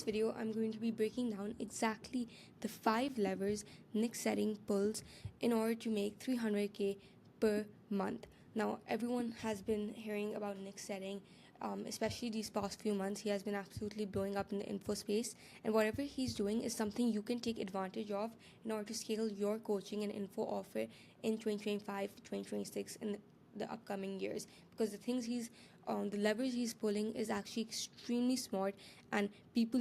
video, I'm going to be breaking down exactly the 5 levers Nick Setting pulls in order to make 300k per month. Now, everyone has been hearing about Nick Setting, especially these past few months. He has been absolutely blowing up in the info space, and whatever he's doing is something you can take advantage of in order to scale your coaching and info offer in 2025 to 2026 in the upcoming years, because the levers he's pulling is actually extremely smart, and people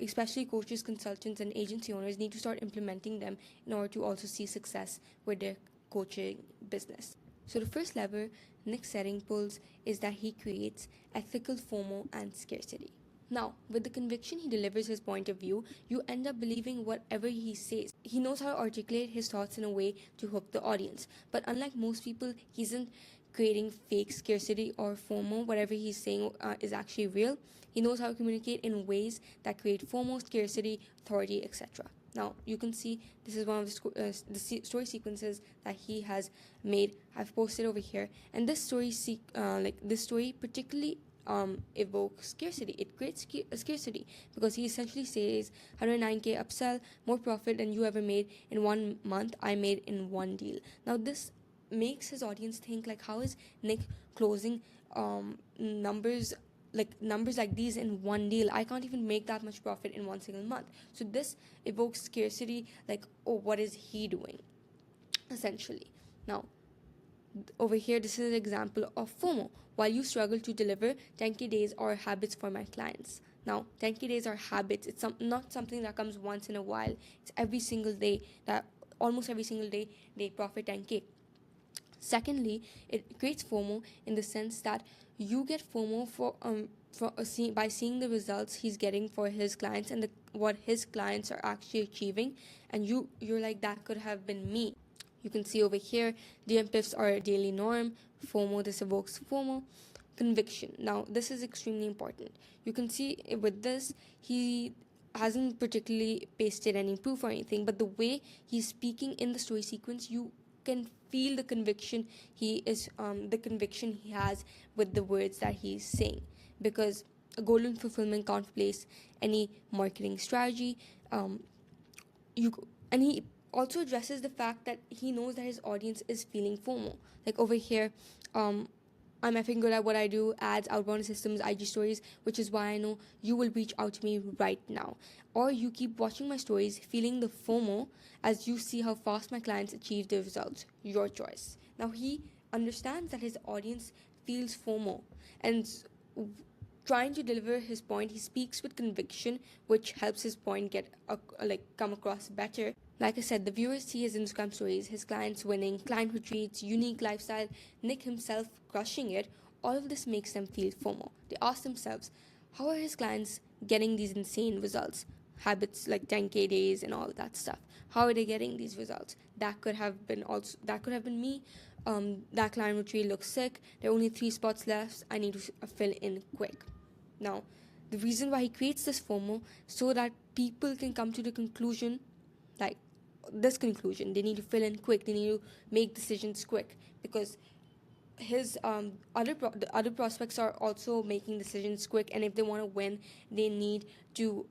especially coaches, consultants, and agency owners need to start implementing them in order to also see success with their coaching business. So the first lever Nick Setting pulls is that he creates ethical FOMO and scarcity. Now, with the conviction he delivers his point of view, you end up believing whatever he says. He knows how to articulate his thoughts in a way to hook the audience. But unlike most people, he isn't creating fake scarcity or FOMO. Whatever he's saying is actually real. He knows how to communicate in ways that create FOMO, scarcity, authority, etc. Now, you can see this is one of the story sequences that he has made. I've posted over here, and this story particularly evokes scarcity. It creates scarcity because he essentially says 109k upsell, more profit than you ever made in 1 month I made in one deal. Now, this makes his audience think, like, how is Nick closing numbers like these in one deal? I can't even make that much profit in one single month. So this evokes scarcity, like, oh, what is he doing, essentially. Now, over here, this is an example of FOMO. While you struggle to deliver, 10k days are habits for my clients. Now, 10k days are habits. It's not something that comes once in a while. It's every single day, that almost every single day they profit 10k. Secondly, it creates FOMO in the sense that you get FOMO by seeing the results he's getting for his clients and what his clients are actually achieving, and you're like, that could have been me. You can see over here, DMPIFs are a daily norm. FOMO, this evokes FOMO. Conviction. Now, this is extremely important. You can see with this, he hasn't particularly pasted any proof or anything, but the way he's speaking in the story sequence, you can feel the conviction he has with the words that he's saying, because a golden fulfillment can't replace any marketing strategy. And he also addresses the fact that he knows that his audience is feeling FOMO. Like over here, I'm effing good at what I do: ads, outbound systems, IG stories, which is why I know you will reach out to me right now. Or you keep watching my stories, feeling the FOMO as you see how fast my clients achieve their results. Your choice. Now, he understands that his audience feels FOMO, and trying to deliver his point, he speaks with conviction, which helps his point come across better. Like I said, the viewers see his Instagram stories, his clients winning, client retreats, unique lifestyle, Nick himself crushing it. All of this makes them feel FOMO. They ask themselves, how are his clients getting these insane results? Habits like 10k days and all that stuff. How are they getting these results? That could have been me. That client retreat looks sick. There are only 3 spots left. I need to fill in quick. Now, the reason why he creates this FOMO, so that people can come to the conclusion, like this conclusion, they need to fill in quick, they need to make decisions quick, because his the other prospects are also making decisions quick, and if they want to win, they need to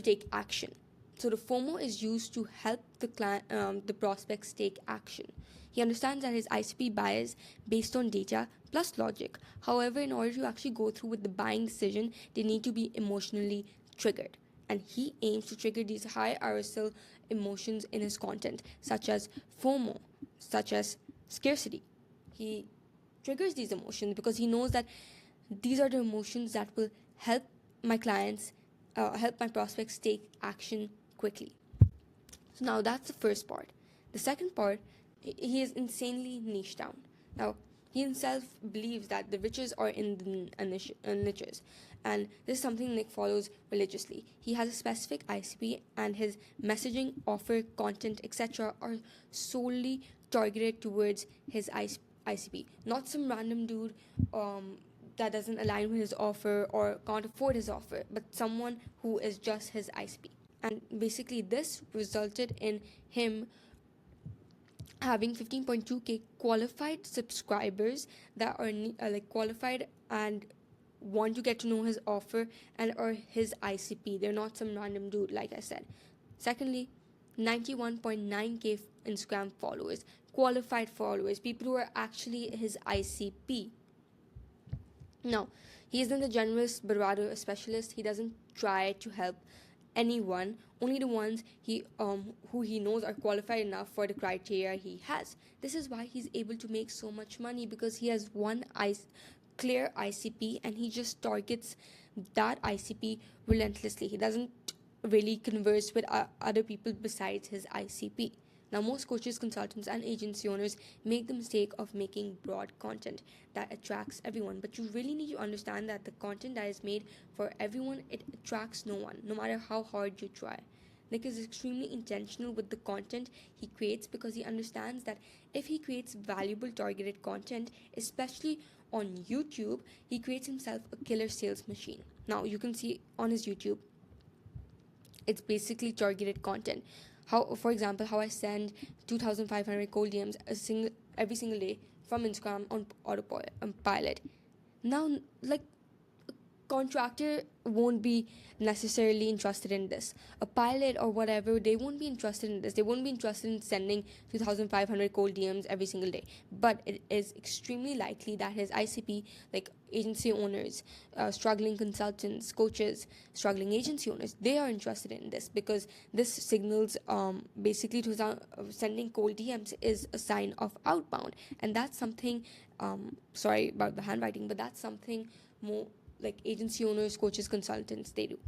take action. So the FOMO is used to help the prospects take action. He understands that his ICP buys based on data plus logic. However, in order to actually go through with the buying decision, they need to be emotionally triggered. And he aims to trigger these high arousal emotions in his content, such as FOMO, such as scarcity. He triggers these emotions because he knows that these are the emotions that will help my prospects take action quickly. So now that's the first part. The second part, he is insanely niche down. Now, he himself believes that the riches are in the niches, and this is something Nick follows religiously. He has a specific ICP, and his messaging, offer, content, etc. are solely targeted towards his ICP, not some random dude that doesn't align with his offer or can't afford his offer, but someone who is just his ICP. And basically, this resulted in him having 15.2k qualified subscribers that are qualified and want to get to know his offer and or his ICP. They're not some random dude, like I said. Secondly, 91.9k Instagram followers, qualified followers, people who are actually his ICP. Now, he isn't a generalist but rather a specialist. He doesn't try to help anyone, only the ones who he knows are qualified enough for the criteria he has. This is why he's able to make so much money, because he has clear ICP and he just targets that ICP relentlessly. He doesn't really converse with other people besides his ICP. Now, most coaches, consultants, and agency owners make the mistake of making broad content that attracts everyone. But you really need to understand that the content that is made for everyone, it attracts no one, no matter how hard you try. Nick is extremely intentional with the content he creates, because he understands that if he creates valuable targeted content, especially on YouTube, he creates himself a killer sales machine. Now, you can see on his YouTube, it's basically targeted content. How, for example, how I send 2,500 cold DMs every single day from Instagram on autopilot. Now, like, contractor won't be necessarily interested in this. A pilot or whatever, they won't be interested in this. They won't be interested in sending 2,500 cold DMs every single day. But it is extremely likely that his ICP, like agency owners, struggling consultants, coaches, struggling agency owners, they are interested in this, because this signals basically sending cold DMs is a sign of outbound. And that's something, sorry about the handwriting, but that's something more like agency owners, coaches, consultants, they do.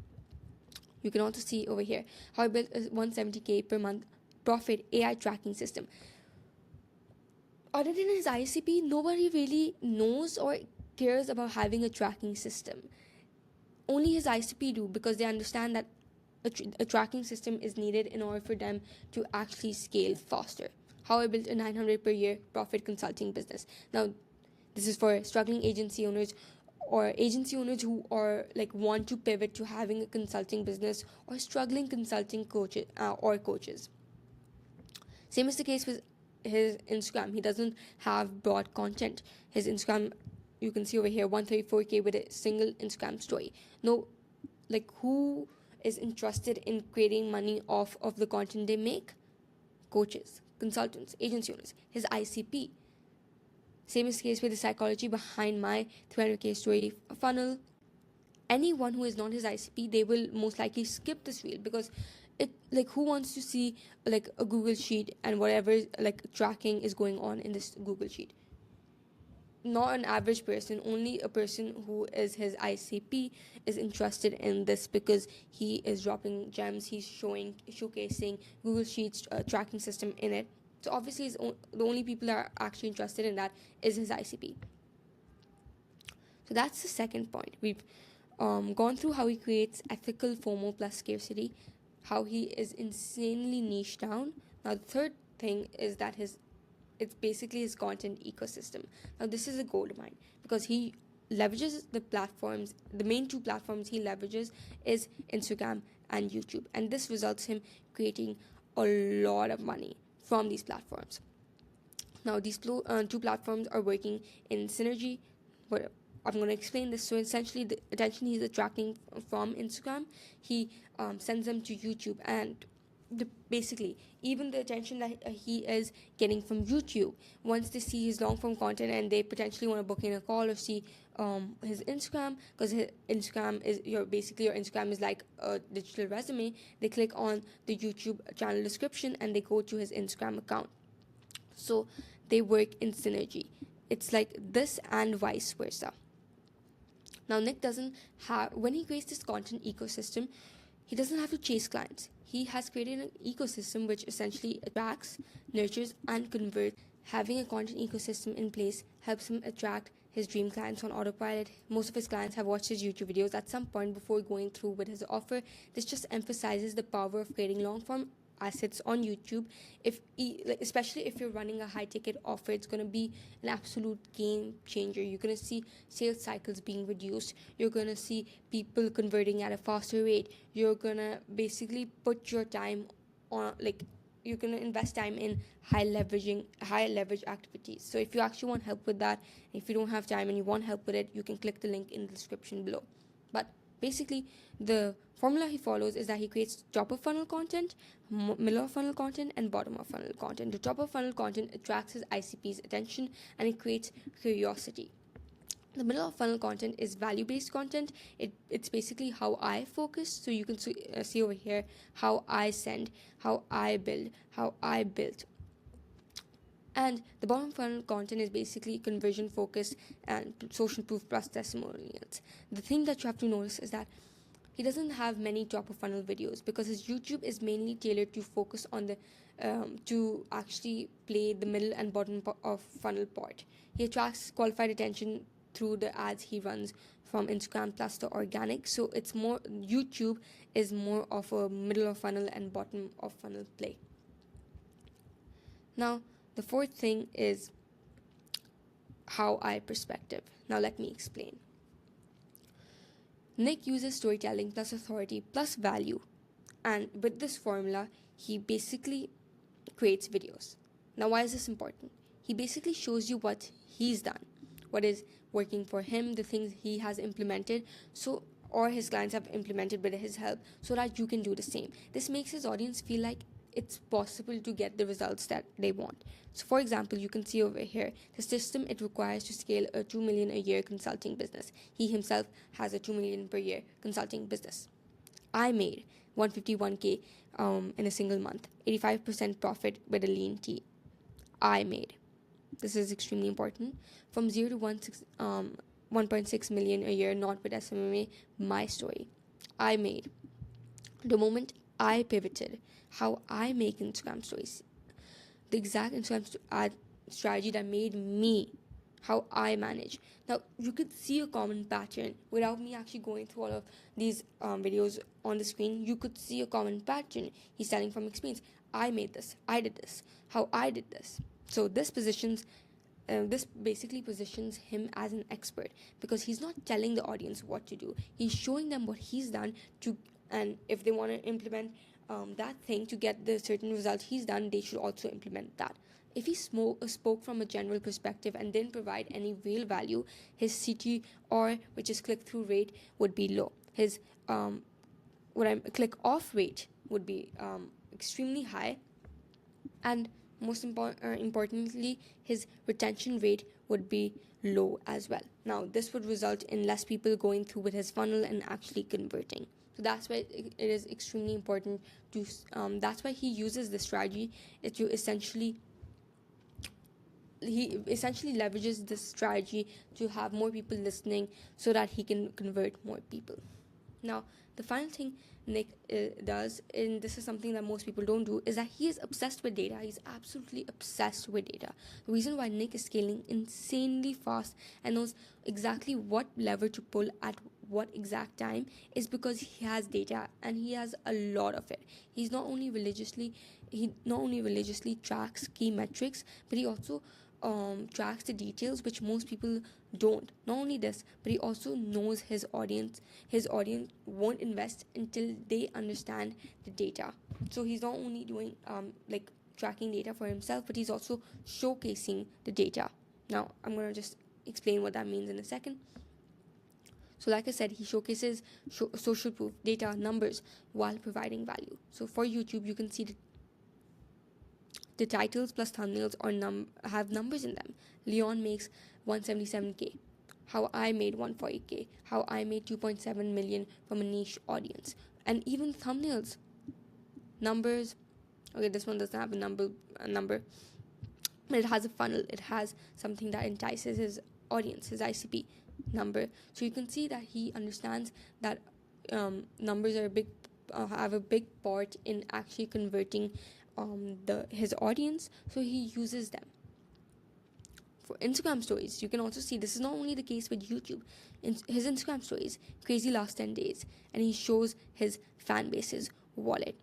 You can also see over here how I built a 170k per month profit AI tracking system. Other than his ICP, nobody really knows or cares about having a tracking system. Only his ICP do, because they understand that a tracking system is needed in order for them to actually scale faster. How I built a 900 per year profit consulting business. Now, this is for struggling agency owners, or agency owners who are like want to pivot to having a consulting business, or struggling consulting coaches or coaches. Same is the case with his Instagram. He doesn't have broad content. His Instagram, you can see over here, 134k with a single Instagram story. No, like, who is interested in creating money off of the content they make? Coaches, consultants, agency owners, his ICP. Same is the case with the psychology behind my 300k story funnel. Anyone who is not his ICP, they will most likely skip this reel, because it, like, who wants to see like a Google sheet and whatever like tracking is going on in this Google sheet? Not an average person. Only a person who is his ICP is interested in this, because he is dropping gems. He's showcasing Google Sheets tracking system in it. So obviously, the only people that are actually interested in that is his ICP. So that's the second point. We've gone through how he creates ethical FOMO plus scarcity, how he is insanely niche down. Now, the third thing is that it's basically his content ecosystem. Now, this is a gold mine, because he leverages the main two platforms he leverages is Instagram and YouTube. And this results him creating a lot of money from these platforms. Now, these two platforms are working in synergy. But I'm going to explain this. So essentially, the attention he's attracting from Instagram, he sends them to YouTube, and basically, even the attention that he is getting from YouTube, once they see his long form content and they potentially want to book in a call or see his Instagram, because his Instagram is your Instagram is like a digital resume. They click on the YouTube channel description and they go to his Instagram account. So they work in synergy. It's like this and vice versa. Now, Nick doesn't have, when he creates this content ecosystem, he doesn't have to chase clients. He has created an ecosystem which essentially attracts, nurtures, and converts. Having a content ecosystem in place helps him attract his dream clients on autopilot. Most of his clients have watched his YouTube videos at some point before going through with his offer. This just emphasizes the power of creating long-form assets on YouTube. Especially if you're running a high-ticket offer, it's going to be an absolute game changer. You're going to see sales cycles being reduced. You're going to see people converting at a faster rate. You're going to basically put your time on, invest time in high leverage activities. So if you actually want help with that, if you don't have time and you want help with it, you can click the link in the description below. But basically, the formula he follows is that he creates top of funnel content, middle of funnel content, and bottom of funnel content. The top of funnel content attracts his ICP's attention and it creates curiosity. The middle of funnel content is value-based content. It's basically how I focus. So you can see over here how I send, how I build, how I built. And the bottom funnel content is basically conversion focused and social proof plus testimonials. The thing that you have to notice is that he doesn't have many top of funnel videos because his YouTube is mainly tailored to focus on the to actually play the middle and bottom of funnel part. He attracts qualified attention through the ads he runs from Instagram plus the organic. So it's more, YouTube is more of a middle of funnel and bottom of funnel play. Now, the fourth thing is how I perspective. Now let me explain. Nick uses storytelling plus authority plus value, and with this formula, he basically creates videos. Now, why is this important? He basically shows you what he's done, what is working for him, the things he has implemented, or his clients have implemented with his help, so that you can do the same. This makes his audience feel like it's possible to get the results that they want. So for example, you can see over here the system it requires to scale a 2 million a year consulting business. He himself has a 2 million per year consulting business. I made 151k in a single month, 85% profit with a lean team. I made, this is extremely important, from 0 to 1.6 million a year, not with SMMA, my story. I made, the moment I pivoted, how I make Instagram stories, the exact Instagram ad strategy that made me, how I manage. Now, you could see a common pattern without me actually going through all of these videos on the screen. You could see a common pattern. He's telling from experience. I made this. I did this. How I did this. So this basically positions him as an expert because he's not telling the audience what to do. He's showing them what he's done and if they want to implement that thing to get the certain result he's done, they should also implement that. If he spoke from a general perspective and didn't provide any real value, his CTR, which is click-through rate, would be low. His click-off rate would be extremely high, and most importantly, his retention rate would be low as well. Now, this would result in less people going through with his funnel and actually converting. So that's why it is extremely important to. That's why he uses the strategy to essentially. He essentially leverages this strategy to have more people listening so that he can convert more people. Now, the final thing Nick does, and this is something that most people don't do, is that he is obsessed with data. He's absolutely obsessed with data. The reason why Nick is scaling insanely fast and knows exactly what lever to pull at what exact time is because he has data, and he has a lot of it. He not only religiously tracks key metrics, but he also tracks the details which most people don't. Not only this, but he also knows his audience. His audience won't invest until they understand the data. So he's not only doing tracking data for himself, but he's also showcasing the data. Now, I'm going to just explain what that means in a second. So like I said, he showcases social proof, data, numbers while providing value. So for YouTube, you can see the titles plus thumbnails have numbers in them. Leon makes 177k. How I made 140k. How I made 2.7 million from a niche audience. And even thumbnails, numbers. Okay, this one doesn't have a number, but it has a funnel. It has something that entices his audience, his ICP number. So you can see that he understands that numbers are have a big part in actually converting his audience, so he uses them. For Instagram stories, you can also see this is not only the case with YouTube. In his Instagram stories, crazy last 10 days, and he shows his fan base's wallet.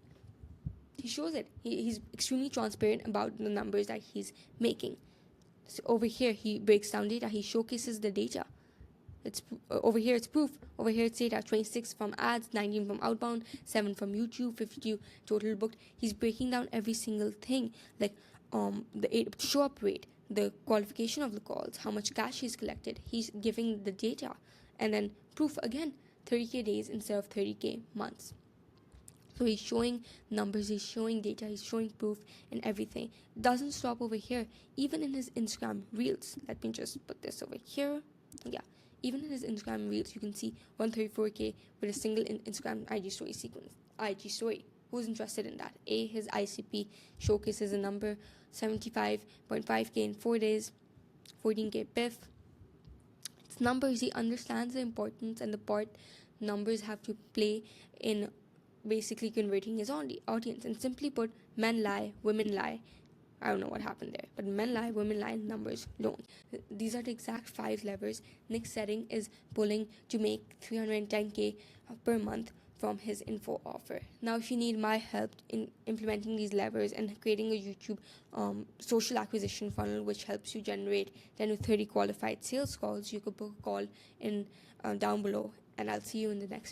He shows it. He's extremely transparent about the numbers that he's making. So over here, he breaks down data. He showcases the data. Over here it's proof. Over here it's data. 26 from ads, 19 from outbound, 7 from YouTube, 52 total booked. He's breaking down every single thing, like the show up rate, the qualification of the calls, how much cash he's collected. He's giving the data, and then proof again. 30k days instead of 30k months. So he's showing numbers, he's showing data, he's showing proof and everything. Doesn't stop over here. Even in his Instagram reels, let me just put this over here. Yeah, even in his Instagram reels, you can see 134k with a single Instagram IG story sequence. IG story. Who's interested in that? His ICP showcases a number 75.5k in 4 days, 14k PIF. It's numbers. He understands the importance and the part numbers have to play in basically converting his audience. And simply put, men lie, women lie. I don't know what happened there, but men lie, women lie, numbers don't. These are the exact 5 levers Nick's setting is pulling to make 310k per month from his info offer. Now, if you need my help in implementing these levers and creating a YouTube social acquisition funnel which helps you generate 10 to 30 qualified sales calls, you could book a call in down below, and I'll see you in the next video.